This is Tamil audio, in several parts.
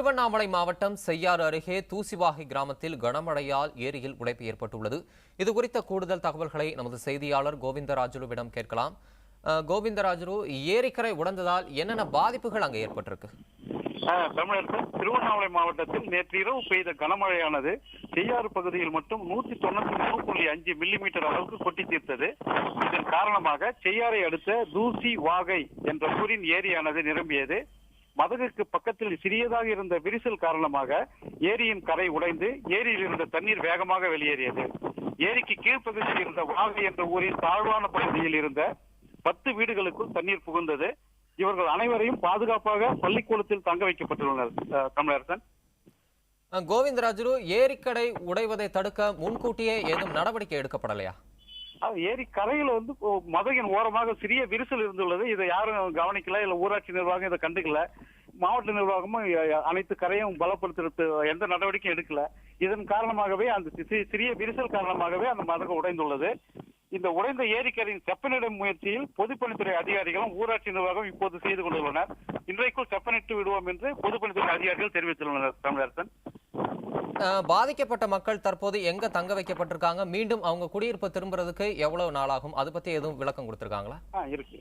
திருவண்ணாமலை மாவட்டம் செய்யாறு அருகே தூசிவாகை கிராமத்தில் கனமழையால் ஏரியில் உடைப்பு ஏற்பட்டுள்ளது. இது குறித்த கூடுதல் தகவல்களை நமது செய்தியாளர் கோவிந்தராஜுலுவிடம் கேட்கலாம். கோவிந்தராஜுலு, ஏரிக்கரை உடைந்ததால் என்னென்ன பாதிப்புகள் அங்கு ஏற்பட்டிருக்கு? தமிழகத்தில் திருவண்ணாமலை மாவட்டத்தில் நேற்று இரவு பெய்த கனமழையானது செய்யாறு பகுதியில் மட்டும் 193.5 மில்லிமீட்டர் அளவுக்கு கொட்டி தீர்த்தது. இதன் காரணமாக செய்யாறை அடுத்த தூசி வாகை என்ற ஊரின் ஏரியானது நிரம்பியது. மதகுக்கு பக்கத்தில் சிறியதாக இருந்த விரிசல் காரணமாக ஏரியின் கரை உடைந்து ஏரியில் இருந்த தண்ணீர் வேகமாக வெளியேறியது. ஏரிக்கு கீழ்ப்பகுதியில் இருந்த வாகை என்ற ஊரின் தாழ்வான பகுதியில் இருந்த 10 வீடுகளுக்குள் தண்ணீர் புகுந்தது. இவர்கள் அனைவரையும் பாதுகாப்பாக பள்ளிக்கூடத்தில் தங்க வைக்கப்பட்டுள்ளனர். தமிழரசன். கோவிந்தராஜுலு, ஏரிக்கடை உடைவதை தடுக்க முன்கூட்டியே ஏதும் நடவடிக்கை எடுக்கப்படலையா? ஏரி கரையில மதகின் ஓரமாக சிறிய விரிசல் இருந்துள்ளது. இதை யாரும் கவனிக்கல, இல்ல ஊராட்சி நிர்வாகம் இதை கண்டுக்கல. மாவட்ட நிர்வாகமும் அனைத்து கரையும் பலப்படுத்துறது எந்த நடவடிக்கையும் எடுக்கல. இதன் காரணமாகவே அந்த சிறிய விரிசல் காரணமாகவே அந்த மதகு உடைந்துள்ளது. இந்த உடைந்த ஏரிக்கரையின் செப்பனிடும் முயற்சியில் பொதுப்பணித்துறை அதிகாரிகளும் ஊராட்சி நிர்வாகம் இப்போது செய்து கொண்டுள்ளனர். இன்றைக்குள் செப்பனிட்டு விடுவோம் என்று பொதுப்பணித்துறை அதிகாரிகள் தெரிவித்துள்ளனர். தமிழரசன். பாதிக்கப்பட்ட மக்கள் தற்போது எங்க தங்க வைக்கப்பட்டிருக்காங்க? மீண்டும் அவங்க குடியிருப்பு திரும்புறதுக்கு எவ்வளவு நாளாகும்? அது பத்தி எதுவும் விளக்கம் கொடுத்திருக்காங்களா? இருக்கு.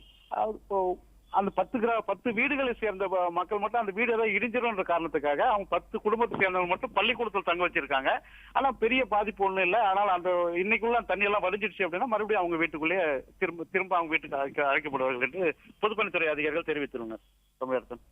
அந்த 10 வீடுகளை சேர்ந்த மக்கள் மட்டும் அந்த வீடு ஏதாவது இடிஞ்சிடும் காரணத்துக்காக அவங்க 10 குடும்பத்தை சேர்ந்தவங்க மட்டும் பள்ளிக்கூடத்தில் தங்க வச்சிருக்காங்க. ஆனா பெரிய பாதிப்பு ஒண்ணும் இல்லை. ஆனால் அந்த இன்னைக்குள்ள தண்ணி எல்லாம் வடிஞ்சிடுச்சு அப்படின்னா மறுபடியும் அவங்க வீட்டுக்குள்ளேயே திரும்ப அவங்க வீட்டுக்கு அழைக்கப்படுவார்கள் என்று பொதுப்பணித்துறை அதிகாரிகள் தெரிவித்துள்ளனர். தமிழரசன்.